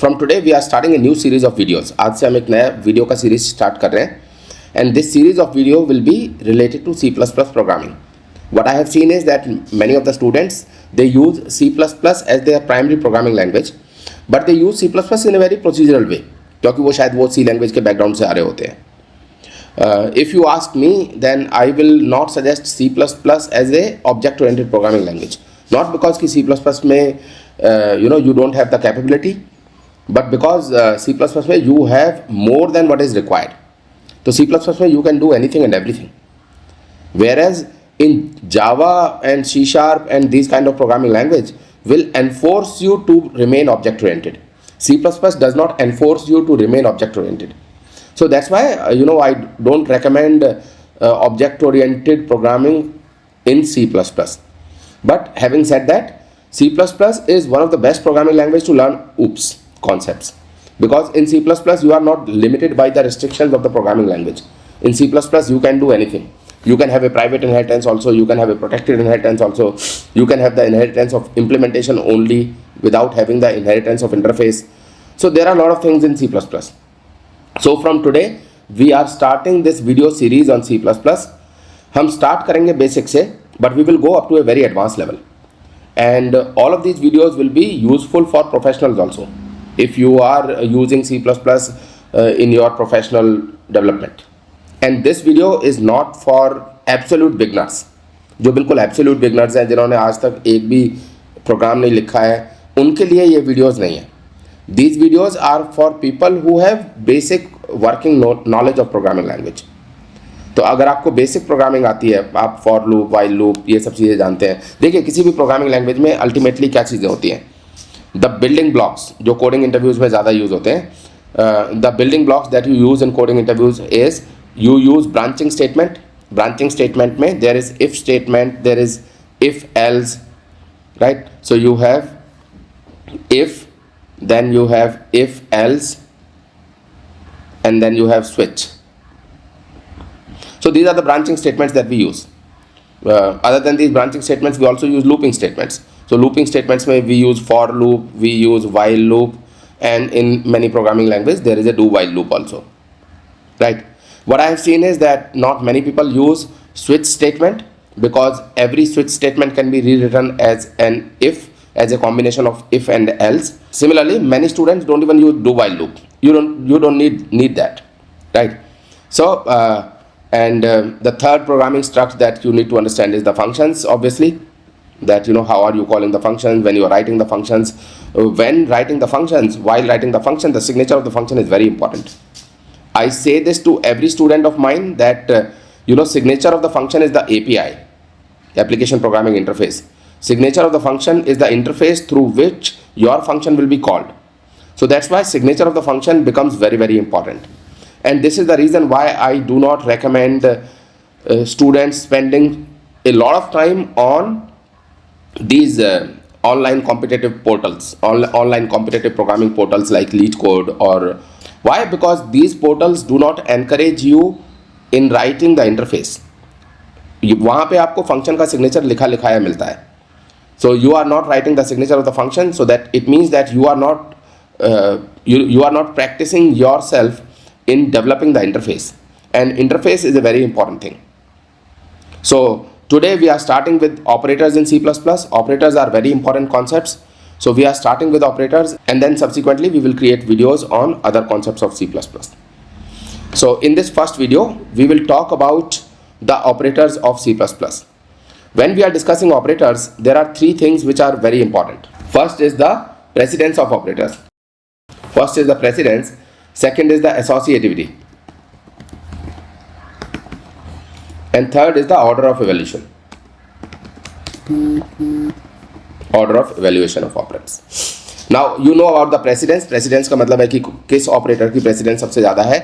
From today we are starting a new series of videos. आज से हम एक नया वीडियो का सीरीज स्टार्ट कर रहे हैं and this series of video will be related to C++ programming. What I have seen is that many of the students they use C++ as their primary programming language, but they use C++ in a very procedural way क्योंकि वो शायद वो C language के background से आ रहे होते हैं. If you ask me, then I will not suggest C++ as a object-oriented programming language. Not because कि C++ में you don't have the capability, but because C++ में you have more than what is required. So C++ में you can do anything and everything. Whereas in Java and C# and these kind of programming language will enforce you to remain object-oriented. C++ does not enforce you to remain object-oriented. So that's why I don't recommend object-oriented programming in C++. But having said that, C++ is one of the best programming language to learn OOPS concepts, because in C++ you are not limited by the restrictions of the programming language. In C++ you can do anything. You can have a private inheritance also, you can have a protected inheritance also, you can have the inheritance of implementation only without having the inheritance of interface. So there are a lot of things in C++. So from today we are starting this video series on C++. हम start करेंगे basic से, but we will go up to a very advanced level. And all of these videos will be useful for professionals also, if you are using C++ in your professional development. And this video is not for absolute beginners. जो बिल्कुल absolute beginners हैं, जिन्होंने आज तक एक भी programme नहीं लिखा है, उनके लिए ये videos नहीं है. These videos are for people who have basic working knowledge of programming language. तो अगर आपको बेसिक प्रोग्रामिंग आती है, आप फॉर लूप, वाइल लूप, ये सब चीज़ें जानते हैं. देखिए, किसी भी प्रोग्रामिंग लैंग्वेज में अल्टीमेटली क्या चीज़ें होती हैं. द बिल्डिंग ब्लॉक्स जो कोडिंग इंटरव्यूज़ में ज़्यादा यूज़ होते हैं, the building blocks that you use in coding interviews is you use branching statement. Branching statement में there is if statement, there is if else, right. So you have if, then you have if else, and then you have switch. So these are the branching statements that we use. Other than these branching statements, we also use looping statements. So looping statements may we use for loop, we use while loop, and in many programming languages there is a do while loop also, right. What I have seen is that not many people use switch statement, because every switch statement can be rewritten as an if, as a combination of if and else. Similarly, many students don't even use do while loop. You don't need that, right? So the third programming structure that you need to understand is the functions. Obviously, that how are you calling the functions when you are writing the functions. When writing the functions, while writing the function, the signature of the function is very important. I say this to every student of mine that signature of the function is the API, application programming interface. Signature of the function is the interface through which your function will be called. So that's why signature of the function becomes very, very important. And this is the reason why I do not recommend students spending a lot of time on these online competitive portals, online competitive programming portals like LeetCode or why? Because these portals do not encourage you in writing the interface. वहाँ पे आपको function का signature लिखाया मिलता है. So you are not writing the signature of the function, so that it means that you are not you are not practicing yourself in developing the interface, and interface is a very important thing. So today we are starting with operators in C++. Operators are very important concepts. So we are starting with operators, and then subsequently we will create videos on other concepts of C++. So in this first video we will talk about the operators of C++. When we are discussing operators, there are three things which are very important. First is the precedence of operators. First is the precedence. Second is the associativity. And third is the order of evaluation. Order of evaluation of operands. Now you know about the precedence. Precedence का मतलब है कि किस operator की precedence सबसे ज़्यादा है.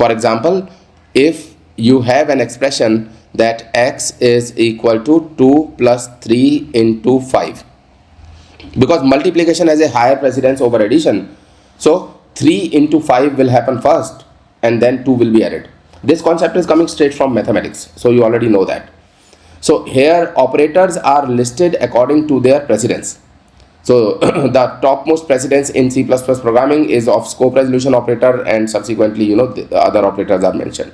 For example, if you have an expression that x is equal to 2 plus 3 into 5, because multiplication has a higher precedence over addition, so 3 into 5 will happen first and then 2 will be added. This concept is coming straight from mathematics, so you already know that. So here operators are listed according to their precedence. So the topmost precedence in C++ programming is of scope resolution operator, and subsequently, the other operators are mentioned.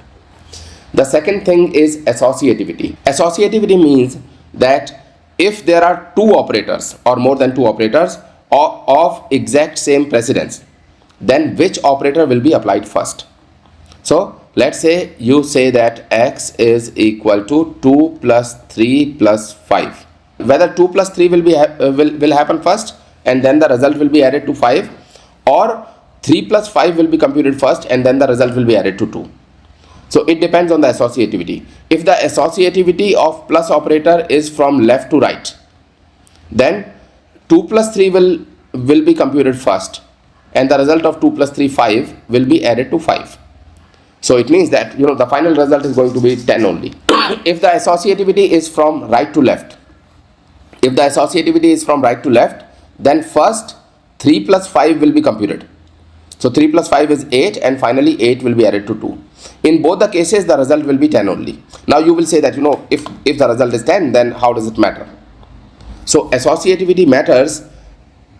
The second thing is associativity. Associativity means that if there are two operators or more than two operators of exact same precedence, then which operator will be applied first? So let's say you say that x is equal to 2 plus 3 plus 5. Whether 2 plus 3 will happen first and then the result will be added to 5, or 3 plus 5 will be computed first and then the result will be added to 2. So it depends on the associativity. If the associativity of plus operator is from left to right, then 2 plus 3 will be computed first, and the result of 2 plus 3, 5, will be added to 5. So it means that the final result is going to be 10 only. If the associativity is from right to left, then first 3 plus 5 will be computed. So 3 plus 5 is 8, and finally 8 will be added to 2. In both the cases, the result will be 10 only. Now you will say that if the result is 10, then how does it matter? So associativity matters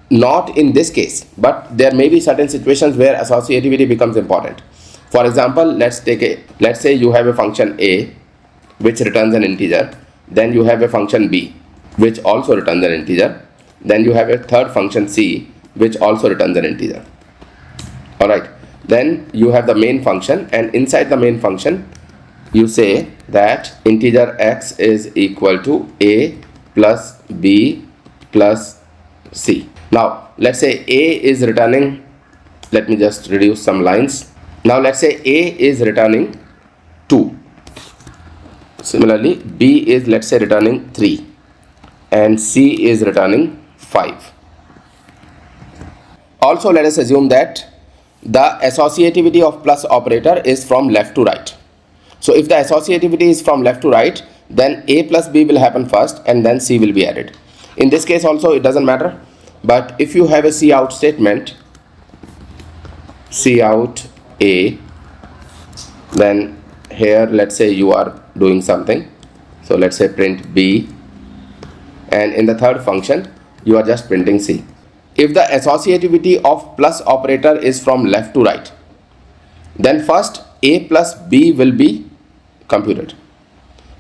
not in this case, but there may be certain situations where associativity becomes important. For example, let's say you have a function a which returns an integer, then you have a function b which also returns an integer, then you have a third function c which also returns an integer. Alright, then you have the main function, and inside the main function you say that integer x is equal to a plus b plus c. Now let's say a is returning, let me just reduce some lines. Now let's say a is returning 2. Similarly, b is, let's say, returning 3, and c is returning 5. Also, let us assume that the associativity of plus operator is from left to right. So if the associativity is from left to right, then a plus b will happen first and then c will be added. In this case also it doesn't matter, but if you have a cout statement, cout a, then here let's say you are doing something, so let's say print b, and in the third function you are just printing c. If the associativity of plus operator is from left to right, then first a plus b will be computed,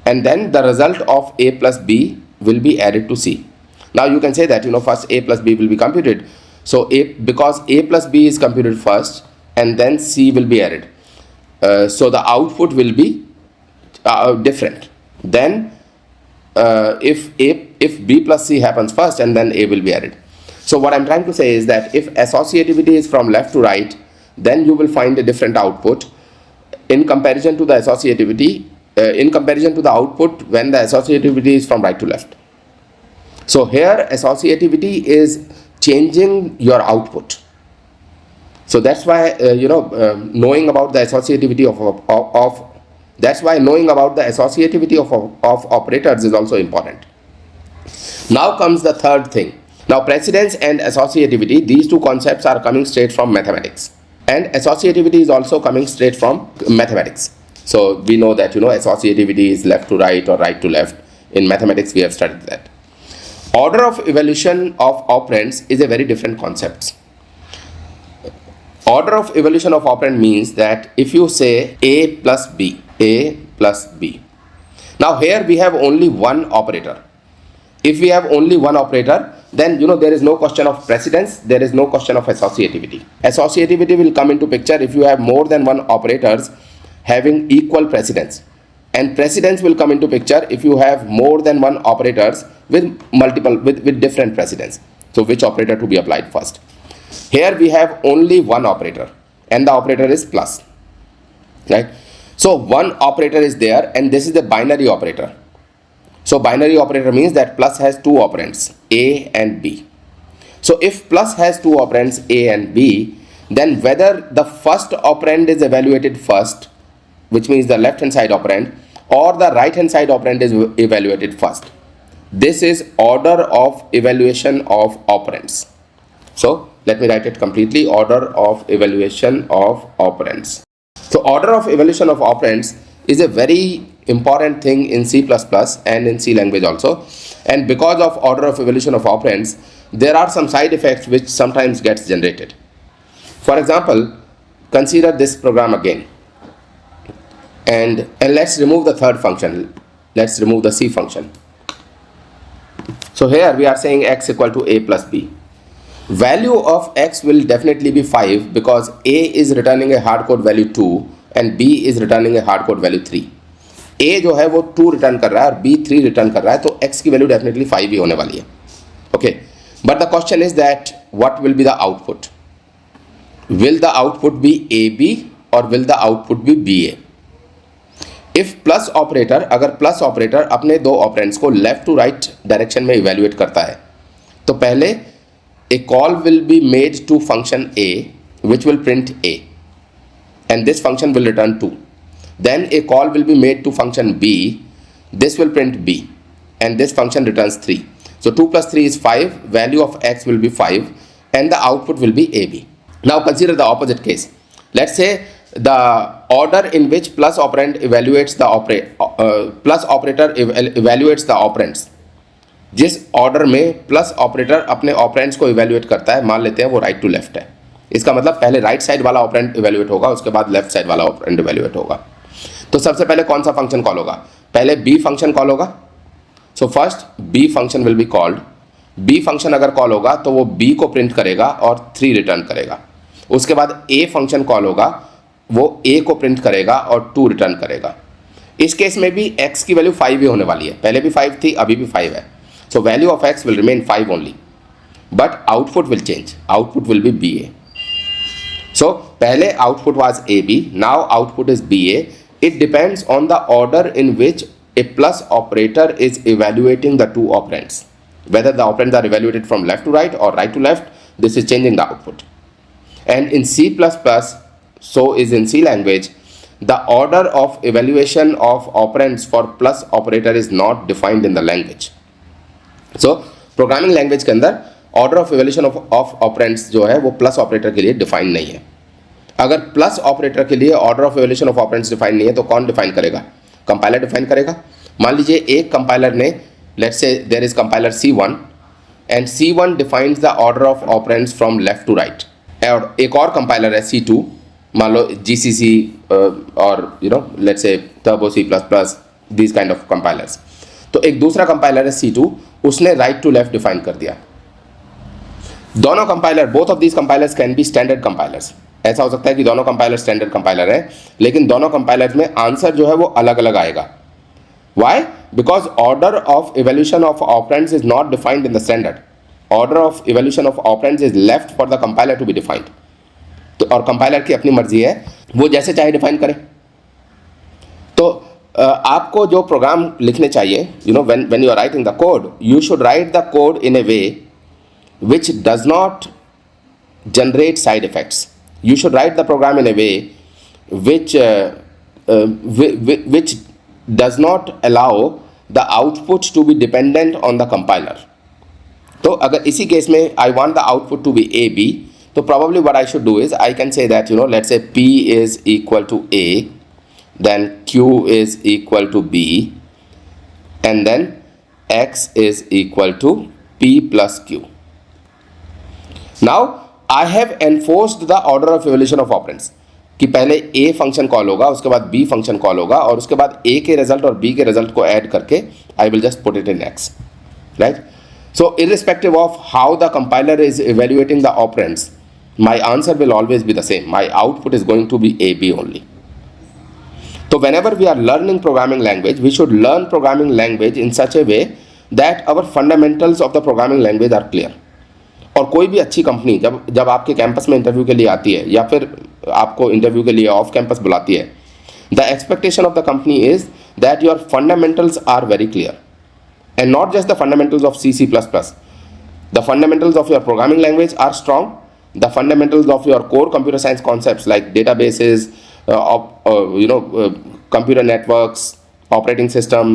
and then the result of a plus b will be added to c. Now you can say that first a plus b will be computed, so because a plus b is computed first and then c will be added, so the output will be different. Then if b plus c happens first and then a will be added. So what I'm trying to say is that if associativity is from left to right, then you will find a different output in comparison to the associativity, in comparison to the output when the associativity is from right to left. So here associativity is changing your output. So that's why knowing about the associativity of operators is also important. Now comes the third thing. Now precedence and associativity, these two concepts are coming straight from mathematics, and associativity is also coming straight from mathematics. So we know that associativity is left to right or right to left. In mathematics we have studied that. Order of evolution of operands is a very different concept. Order of evolution of operand means that if you say a plus b, now here we have only one operator. If we have only one operator, then there is no question of precedence, there is no question of associativity. Associativity will come into picture if you have more than one operators having equal precedence, and precedence will come into picture if you have more than one operators with different precedence. So which operator to be applied first? Here we have only one operator, and the operator is plus, right? So one operator is there, and this is the binary operator. So binary operator means that plus has two operands, a and b. So if plus has two operands, a and b, then whether the first operand is evaluated first, which means the left hand side operand, or the right hand side operand is evaluated first. This is order of evaluation of operands. So let me write it completely. Order of evaluation of operands. So order of evaluation of operands is a very important thing in C++ and in C language also. And because of order of evaluation of operands, there are some side effects which sometimes gets generated. For example, consider this program again, and let's remove the third function. Let's remove the C function. So here we are saying x equal to a plus b. Value of x will definitely be 5 because a is returning a hard code value 2 and b is returning a hard code value 3. a जो है वो 2 return कर रहा है और b 3 return कर रहा है, तो x की वैल्यू डेफिनेटली 5 ही होने वाली है. Okay, but the question is that what will be the output. Will the output be ab और will the output be ba. If plus operator, अगर प्लस ऑपरेटर अपने दो ऑपरेंड्स को लेफ्ट टू राइट डायरेक्शन में evaluate करता है, तो पहले a call will be made to function a which will print a and this function will return 2. Then a call will be made to function b, this will print b and this function returns 3. So 2 plus 3 is 5, value of x will be 5 and the output will be ab. Now consider the opposite case. Let's say the order in which plus operand evaluates the plus operator evaluates the operands. जिस order में plus operator अपने operands को evaluate करता है, मान लेते हैं वो राइट टू लेफ्ट है. इसका मतलब पहले राइट साइड वाला ऑपरेंड इवेल्युएट होगा, उसके बाद लेफ्ट साइड वाला ऑपरेंड इवेल्युएट होगा. तो सबसे पहले कौन सा फंक्शन कॉल होगा? पहले बी फंक्शन कॉल होगा. So first B function will be called. B function अगर कॉल होगा तो वो बी को प्रिंट करेगा और 3 रिटर्न करेगा. उसके बाद ए फंक्शन कॉल होगा, वो ए को प्रिंट करेगा और 2 रिटर्न करेगा. इस केस में भी x की वैल्यू 5 ही होने वाली है. पहले भी 5 थी, अभी भी 5 है. So value of x will remain 5 only, but output will change. Output will be BA. So पहले output was AB, now output is BA. It depends on the order in which a plus operator is evaluating the two operands. Whether the operands are evaluated from left to right or right to left, this is changing the output. And in C++, so is in C language, the order of evaluation of operands for plus operator is not defined in the language. So programming language के अंदर order of evolution of operands जो है वो plus operator के लिए define नहीं है. अगर प्लस ऑपरेटर के लिए order of evolution of operands define नहीं है तो कौन डिफाइन करेगा? कंपाइलर डिफाइन करेगा. मान लीजिए एक कंपाइलर ने, let's say there is compiler C1 and C1 defines the order of operands from left to right. और एक और कंपाइलर है C2, मान लो GCC और let's say turbo C++, these kind of compilers. तो एक दूसरा कंपाइलर है C2, उसने राइट टू लेफ्ट डिफाइन कर दिया. दोनों compiler, both of these compilers can be standard compilers. ऐसा हो सकता है कि दोनों कंपाइलर स्टैंडर्ड कंपाइलर है, लेकिन दोनों कंपाइलर्स में आंसर जो है वो अलग अलग आएगा. Why? Because order of evolution of operands is not defined in the standard. Order of evolution of operands is left for the compiler to be defined. तो और कंपाइलर की अपनी मर्जी है, वो जैसे चाहे डिफाइन करे. तो आपको जो प्रोग्राम लिखने चाहिए, when you are writing the code, you should write the code in a way which does not generate side effects. You should write the program in a way which does not allow the output to be dependent on the compiler. तो अगर इसी case में I want the output to be AB, तो probably what I should do is I can say that let's say P is equal to A, then Q is equal to B, and then X is equal to P plus Q. Now I have enforced the order of evaluation of operands कि पहले A function call होगा, उसके बाद B function call होगा और उसके बाद A के रिजल्ट और B के रिजल्ट को ऐड करके I will just put it in X, right? So irrespective of how the compiler is evaluating the operands, my answer will always be the same. My output is going to be AB only. So whenever we are learning programming language, we should learn programming language in such a way that our fundamentals of the programming language are clear. और कोई भी अच्छी company जब आपके campus में interview के लिए आती है या फिर आपको इंटरव्यू के लिए ऑफ कैंपस बुलाती है, the expectation of the company is that your fundamentals are very clear and not just the fundamentals of C++. The fundamentals of your programming language are strong. The fundamentals of your core computer science concepts like databases, computer networks, operating system,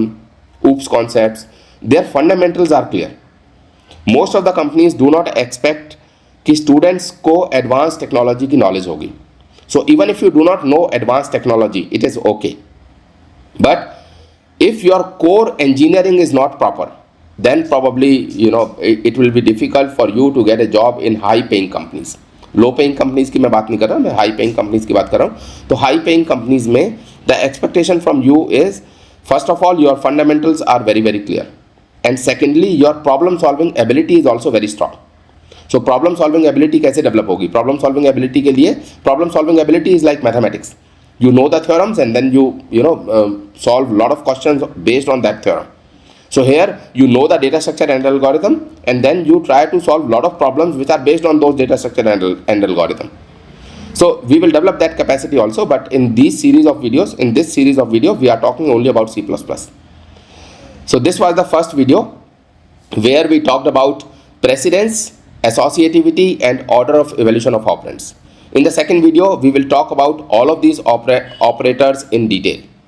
OOPS concepts, their fundamentals are clear. Most of the companies do not expect कि students को advanced technology की knowledge होगी. So even if you do not know advanced technology, it is okay. But if your core engineering is not proper, then probably it will be difficult for you to get a job in high paying companies. Low paying companies की मैं बात नहीं कर रहा, मैं high paying companies की बात कर रहा हूँ. तो हाई पेइंग कंपनीज में the expectation from you is, first of all, your fundamentals are very very clear, and secondly your problem solving ability is also very strong. So problem solving ability कैसे develop होगी? Problem solving ability के लिए, problem solving ability is like mathematics. You know the theorems and then you solve lot of questions based on that theorem. So here you know the data structure and algorithm, and then you try to solve lot of problems which are based on those data structure and algorithm. So we will develop that capacity also, but in this series of videos we are talking only about C++. So this was the first video where we talked about precedence, associativity and order of evaluation of operands. In the second video, we will talk about all of these operators in detail.